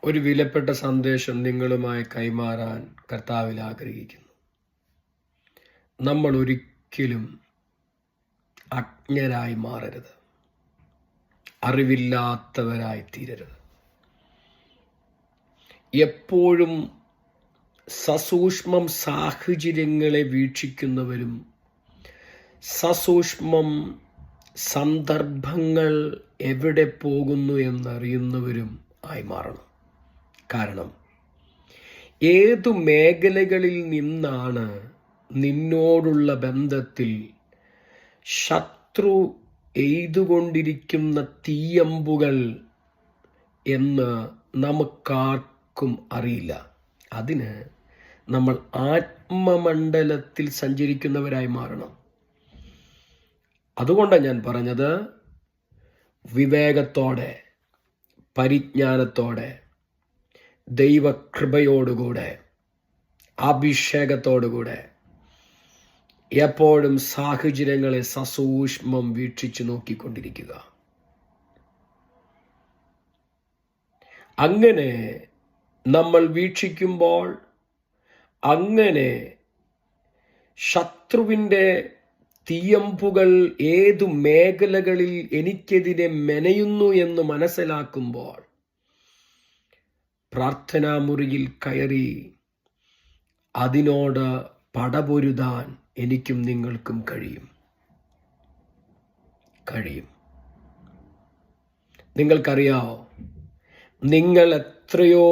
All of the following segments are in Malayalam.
ഒരു വിലപ്പെട്ട സന്ദേശം നിങ്ങളുമായി കൈമാറാൻ കർത്താവിൽ ആഗ്രഹിക്കുന്നു. നമ്മൾ ഒരിക്കലും അജ്ഞരായി മാറരുത്, അറിവില്ലാത്തവരായി തീരരുത്. എപ്പോഴും സസൂക്ഷ്മം സാഹചര്യങ്ങളെ വീക്ഷിക്കുന്നവരും സസൂക്ഷ്മം സന്ദർഭങ്ങൾ എവിടെ പോകുന്നു എന്നറിയുന്നവരും ആയി മാറണം. കാരണം ഏതു മേഖലകളിൽ നിന്നാണ് നിന്നോടുള്ള ബന്ധത്തിൽ ശത്രു എയ്തുകൊണ്ടിരിക്കുന്ന തീയമ്പുകൾ എന്ന് നമുക്കാർക്കും അറിയില്ല. അതിന് നമ്മൾ ആത്മമണ്ഡലത്തിൽ സഞ്ചരിക്കുന്നവരായി മാറണം. അതുകൊണ്ടാണ് ഞാൻ പറഞ്ഞത്, വിവേകത്തോടെ, പരിജ്ഞാനത്തോടെ, ദൈവകൃപയോടുകൂടെ, അഭിഷേകത്തോടുകൂടെ എപ്പോഴും സാഹചര്യങ്ങളെ സസൂക്ഷ്മം വീക്ഷിച്ചു നോക്കിക്കൊണ്ടിരിക്കുക. അങ്ങനെ നമ്മൾ വീക്ഷിക്കുമ്പോൾ അങ്ങനെ ശത്രുവിൻ്റെ തീയമ്പുകൾ ഏതു മേഖലകളിൽ എനിക്കെതിരെ മെനയുന്നു എന്ന് മനസ്സിലാക്കുമ്പോൾ പ്രാർത്ഥനാമുറിയിൽ കയറി അതിനോട് പടപൊരുതാൻ എനിക്കും നിങ്ങൾക്കും കഴിയും. നിങ്ങൾക്കറിയാമോ, നിങ്ങൾ എത്രയോ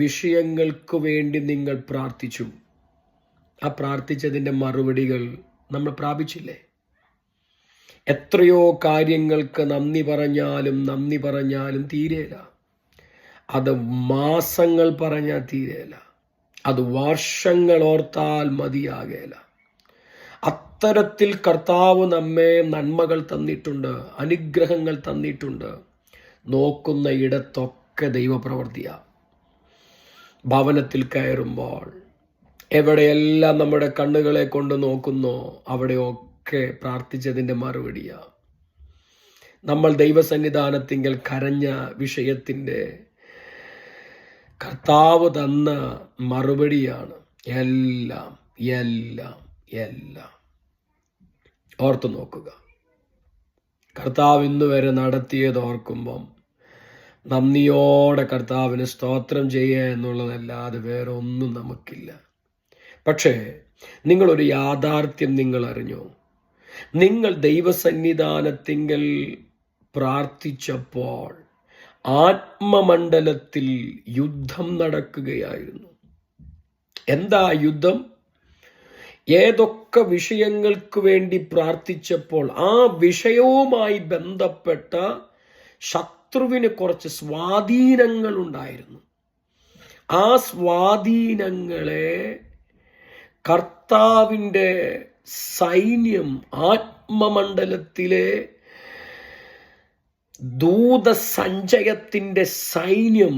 വിഷയങ്ങൾക്ക് വേണ്ടി നിങ്ങൾ പ്രാർത്ഥിച്ചു. ആ പ്രാർത്ഥിച്ചതിൻ്റെ മറുപടികൾ നമ്മൾ പ്രാപിച്ചില്ലേ? എത്രയോ കാര്യങ്ങൾക്ക് നന്ദി പറഞ്ഞാലും തീരെയില്ല. അത് മാസങ്ങൾ പറഞ്ഞാൽ തീരെയില്ല. അത് വർഷങ്ങൾ ഓർത്താൽ മതിയാകേല. അത്തരത്തിൽ കർത്താവ് നമ്മെ നന്മകൾ തന്നിട്ടുണ്ട്, അനുഗ്രഹങ്ങൾ തന്നിട്ടുണ്ട്. നോക്കുന്ന ഇടത്തൊക്കെ ദൈവപ്രവൃത്തിയാ. ഭവനത്തിൽ കയറുമ്പോൾ എവിടെയെല്ലാം നമ്മുടെ കണ്ണുകളെ കൊണ്ട് നോക്കുന്നോ അവിടെയൊക്കെ പ്രാർത്ഥിച്ചതിൻ്റെ മറുപടിയാ. നമ്മൾ ദൈവസന്നിധാനത്തിങ്കൽ കരഞ്ഞ വിഷയത്തിൻ്റെ കർത്താവ് തന്ന മറുപടിയാണ് എല്ലാം. ഓർത്തു നോക്കുക. കർത്താവ് ഇന്ന് വരെ നടത്തിയത് ഓർക്കുമ്പം നന്ദിയോടെ കർത്താവിന് സ്തോത്രം ചെയ്യുക എന്നുള്ളതല്ലാതെ വേറെ ഒന്നും നമുക്കില്ല. പക്ഷേ നിങ്ങളൊരു യാഥാർത്ഥ്യം നിങ്ങൾ അറിഞ്ഞോ? നിങ്ങൾ ദൈവസന്നിധാനത്തിങ്കൽ പ്രാർത്ഥിച്ചപ്പോൾ ആത്മമണ്ഡലത്തിൽ യുദ്ധം നടക്കുകയായിരുന്നു. എന്താ യുദ്ധം? ഏതൊക്കെ വിഷയങ്ങൾക്ക് വേണ്ടി പ്രാർത്ഥിച്ചപ്പോൾ ആ വിഷയവുമായി ബന്ധപ്പെട്ട ശത്രുവിന് കുറച്ച് സ്വാധീനങ്ങൾ ഉണ്ടായിരുന്നു. ആ സ്വാധീനങ്ങളെ കർത്താവിൻ്റെ സൈന്യം, ആത്മമണ്ഡലത്തിലെ ദൂതസഞ്ചയത്തിൻ്റെ സൈന്യം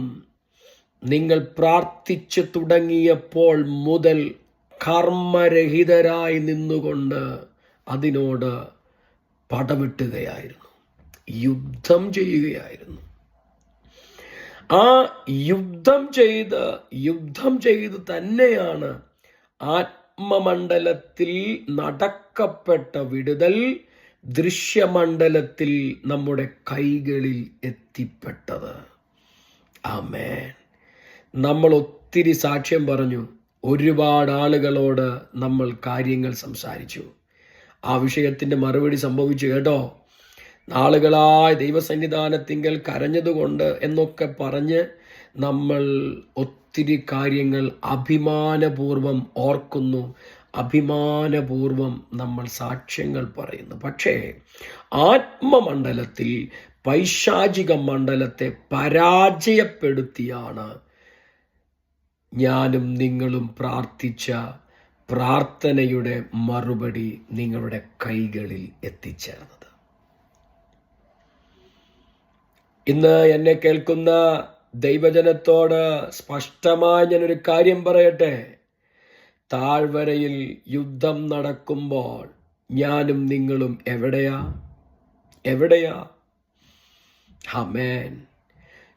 നിങ്ങൾ പ്രാർത്ഥിച്ചു തുടങ്ങിയപ്പോൾ മുതൽ കർമ്മരഹിതരായി നിന്നുകൊണ്ട് അതിനോട് പടവെട്ടുകയായിരുന്നു, യുദ്ധം ചെയ്യുകയായിരുന്നു. ആ യുദ്ധം ചെയ്ത് തന്നെയാണ് ആത്മമണ്ഡലത്തിൽ നടക്കപ്പെട്ട വിടുതൽ ദൃശ്യമണ്ഡലത്തിൽ നമ്മുടെ കൈകളിൽ എത്തിപ്പെട്ടത്. ആമേൻ. നമ്മൾ ഒത്തിരി സാക്ഷ്യം പറഞ്ഞു, ഒരുപാട് ആളുകളോട് നമ്മൾ കാര്യങ്ങൾ സംസാരിച്ചു. ആ വിഷയത്തിൻ്റെ മറുപടി സംഭവിച്ചു കേട്ടോ. നാളുകളായി ദൈവസന്നിധാനത്തിങ്കൽ കരഞ്ഞതുകൊണ്ട് എന്നൊക്കെ പറഞ്ഞ് നമ്മൾ ഒത്തിരി കാര്യങ്ങൾ അഭിമാനപൂർവം ഓർക്കുന്നു, അഭിമാനപൂർവം നമ്മൾ സാക്ഷ്യങ്ങൾ പറയുന്നു. പക്ഷേ ആത്മമണ്ഡലത്തിൽ പൈശാചിക മണ്ഡലത്തെ പരാജയപ്പെടുത്തിയാണ് ഞാനും നിങ്ങളും പ്രാർത്ഥിച്ച പ്രാർത്ഥനയുടെ മറുപടി നിങ്ങളുടെ കൈകളിൽ എത്തിച്ചേർന്നത്. ഇന്ന് എന്നെ കേൾക്കുന്ന ദൈവജനത്തോട് സ്പഷ്ടമായി ഞാനൊരു കാര്യം പറയട്ടെ. താഴ്വരയിൽ യുദ്ധം നടക്കുമ്പോൾ ഞാനും നിങ്ങളും എവിടെയാ? ആമേൻ.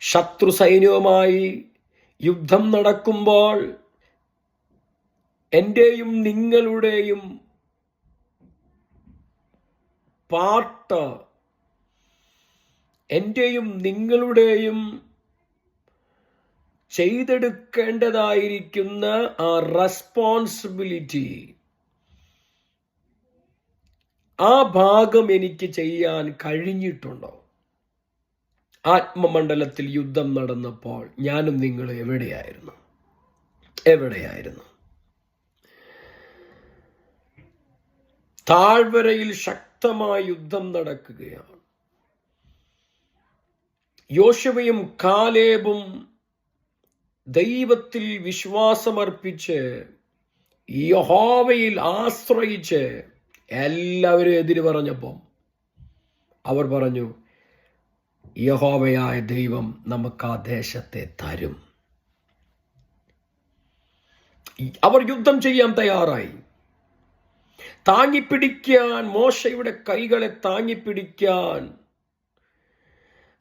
ശത്രു സൈന്യവുമായി യുദ്ധം നടക്കുമ്പോൾ എൻ്റെയും നിങ്ങളുടെയും പാർട്ട്, എൻ്റെയും നിങ്ങളുടെയും ചെയ്തെടുക്കേണ്ടതായിരിക്കുന്ന ആ റെസ്പോൺസിബിലിറ്റി, ആ ഭാഗം എനിക്ക് ചെയ്യാൻ കഴിഞ്ഞിട്ടുണ്ടോ? ആത്മമണ്ഡലത്തിൽ യുദ്ധം നടന്നപ്പോൾ ഞാനും നിങ്ങളും എവിടെയായിരുന്നു? താഴ്വരയിൽ ശക്തമായ യുദ്ധം നടക്കുകയാണ്. യോശുവയും കാലേബും ദൈവത്തിൽ വിശ്വാസമർപ്പിച്ച് യഹോവയിൽ ആശ്രയിച്ച് എല്ലാവരും എതിര് പറഞ്ഞപ്പോൾ അവർ പറഞ്ഞു, യഹോവയായ ദൈവം നമുക്ക് ആ ദേശത്തെ തരും. അവർ യുദ്ധം ചെയ്യാൻ തയ്യാറായി. താങ്ങിപ്പിടിക്കാൻ, മോശയുടെ കൈകളെ താങ്ങിപ്പിടിക്കാൻ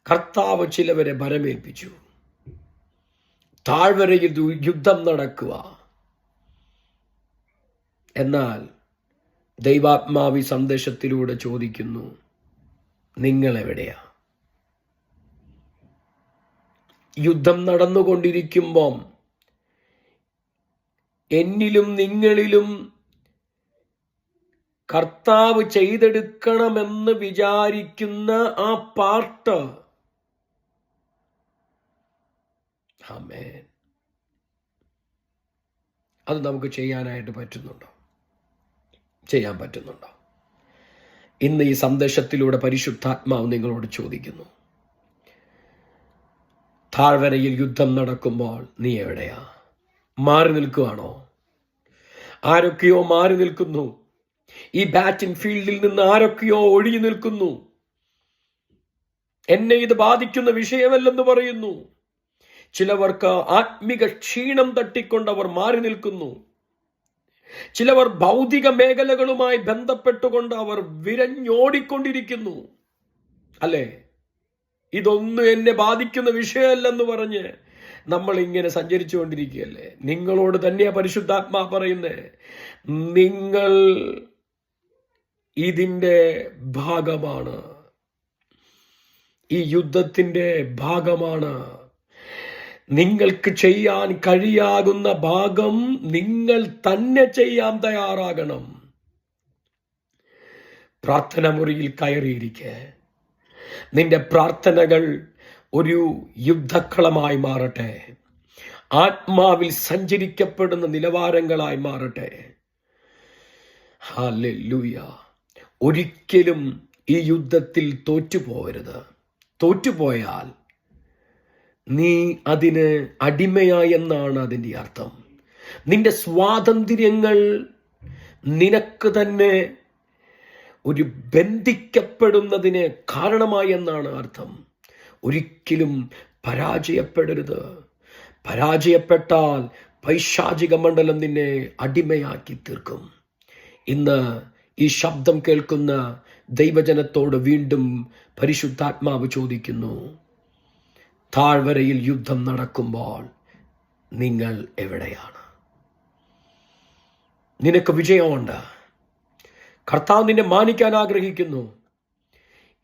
കർത്താവ് ചിലവരെ ഭരമേൽപ്പിച്ചു. താഴ്വരയിൽ യുദ്ധം നടക്കുക. എന്നാൽ ദൈവാത്മാവി സന്ദേശത്തിലൂടെ ചോദിക്കുന്നു, നിങ്ങൾ എവിടെയാ? യുദ്ധം നടന്നുകൊണ്ടിരിക്കുമ്പം എന്നിലും നിങ്ങളിലും കർത്താവ് ചെയ്തെടുക്കണമെന്ന് വിചാരിക്കുന്ന ആ പാർട്ട്, ആമേൻ, അത് നമുക്ക് ചെയ്യാനായിട്ട് പറ്റുന്നുണ്ടോ? ചെയ്യാൻ പറ്റുന്നുണ്ടോ? ഇന്ന് ഈ സന്ദേശത്തിലൂടെ പരിശുദ്ധാത്മാവ് നിങ്ങളോട് ചോദിക്കുന്നു, താഴ്വരയിൽ യുദ്ധം നടക്കുമ്പോൾ നീ എവിടെയാ? മാറി നിൽക്കുകയാണോ? ആരൊക്കെയോ മാറി നിൽക്കുന്നു. ഈ ബാറ്റിംഗ് ഫീൽഡിൽ നിന്ന് ആരൊക്കെയോ ഒഴിഞ്ഞു നിൽക്കുന്നു. എന്നെ ഇത് ബാധിക്കുന്ന വിഷയമല്ലെന്ന് പറയുന്നു. ചിലവർക്ക് ആത്മിക ക്ഷീണം തട്ടിക്കൊണ്ടവർ മാറി നിൽക്കുന്നു. ചിലവർ ഭൗതിക മേഖലകളുമായി ബന്ധപ്പെട്ടുകൊണ്ട് അവർ വിരഞ്ഞോടിക്കൊണ്ടിരിക്കുന്നു. അല്ലേ? ഇതൊന്നും എന്നെ ബാധിക്കുന്ന വിഷയമല്ലെന്ന് പറഞ്ഞ് നമ്മൾ ഇങ്ങനെ സഞ്ചരിച്ചു കൊണ്ടിരിക്കുകയല്ലേ? നിങ്ങളോട് തന്നെയാ പരിശുദ്ധാത്മാ പറയുന്നേ, നിങ്ങൾ ഇതിൻ്റെ ഭാഗമാണ്, ഈ യുദ്ധത്തിൻ്റെ ഭാഗമാണ്. നിങ്ങൾക്ക് ചെയ്യാൻ കഴിയാകുന്ന ഭാഗം നിങ്ങൾ തന്നെ ചെയ്യാൻ തയ്യാറാകണം. പ്രാർത്ഥന മുറിയിൽ കയറിയിരിക്കെ നിന്റെ പ്രാർത്ഥനകൾ ഒരു യുദ്ധക്കളമായി മാറട്ടെ. ആത്മാവിൽ സഞ്ചരിക്കപ്പെടുന്ന നിലവാരങ്ങളായി മാറട്ടെ. ഹല്ലേലൂയ. ഒരിക്കലും ഈ യുദ്ധത്തിൽ തോറ്റുപോകരുത്. തോറ്റുപോയാൽ നീ അതിന് അടിമയായെന്നാണ് അതിൻ്റെ അർത്ഥം. നിന്റെ സ്വാതന്ത്ര്യങ്ങൾ നിനക്ക് തന്നെ ഒരു ബന്ധിക്കപ്പെടുന്നതിന് കാരണമായി എന്നാണ് അർത്ഥം. ഒരിക്കലും പരാജയപ്പെടരുത്. പരാജയപ്പെട്ടാൽ പൈശാചിക മണ്ഡലം നിന്നെ അടിമയാക്കി തീർക്കും. ഇന്ന് ഈ ശബ്ദം കേൾക്കുന്ന ദൈവജനത്തോട് വീണ്ടും പരിശുദ്ധാത്മാവ് ചോദിക്കുന്നു, താഴ്വരയിൽ യുദ്ധം നടക്കുമ്പോൾ നിങ്ങൾ എവിടെയാണ്? നിനക്ക് വിജയമുണ്ട്. കർത്താവ് നിന്നെ മാനിക്കാൻ ആഗ്രഹിക്കുന്നു.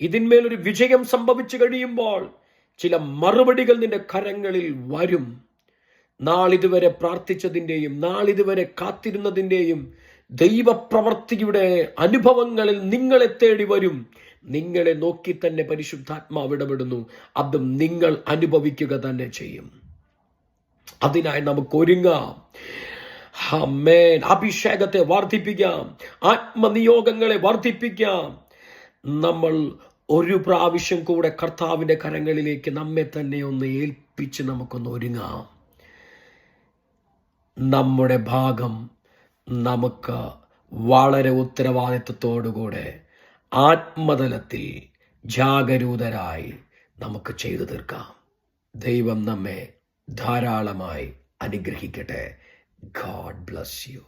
ഇതിന്മേലൊരു വിജയം സംഭവിച്ചു കഴിയുമ്പോൾ ചില മറുപടികൾ നിന്റെ കരങ്ങളിൽ വരും. നാളിതുവരെ പ്രാർത്ഥിച്ചതിൻ്റെയും നാളിതുവരെ കാത്തിരുന്നതിൻ്റെയും ദൈവപ്രവർത്തിയുടെ അനുഭവങ്ങളിൽ നിങ്ങളെ തേടി വരും. നിങ്ങളെ നോക്കി തന്നെ പരിശുദ്ധാത്മാവ് ഇടപെടുന്നു. അതും നിങ്ങൾ അനുഭവിക്കുക തന്നെ ചെയ്യും. അതിനായി നമുക്ക് ഒരുങ്ങാം. ആമേൻ. അഭിഷേകത്തെ വർദ്ധിപ്പിക്കാം, ആത്മനിയോഗങ്ങളെ വർദ്ധിപ്പിക്കാം. നമ്മൾ ഒരു പ്രാവശ്യം കൂടെ കർത്താവിൻ്റെ കരങ്ങളിലേക്ക് നമ്മെ തന്നെ ഒന്ന് ഏൽപ്പിച്ച് നമുക്കൊന്ന് ഒരുങ്ങാം. നമ്മുടെ ഭാഗം നമുക്ക് വളരെ ഉത്തരവാദിത്വത്തോടുകൂടെ ആത്മതലത്തിൽ ജാഗരൂകരായി നമുക്ക് ചെയ്തു തീർക്കാം. ദൈവം നമ്മെ ധാരാളമായി അനുഗ്രഹിക്കട്ടെ. God bless you.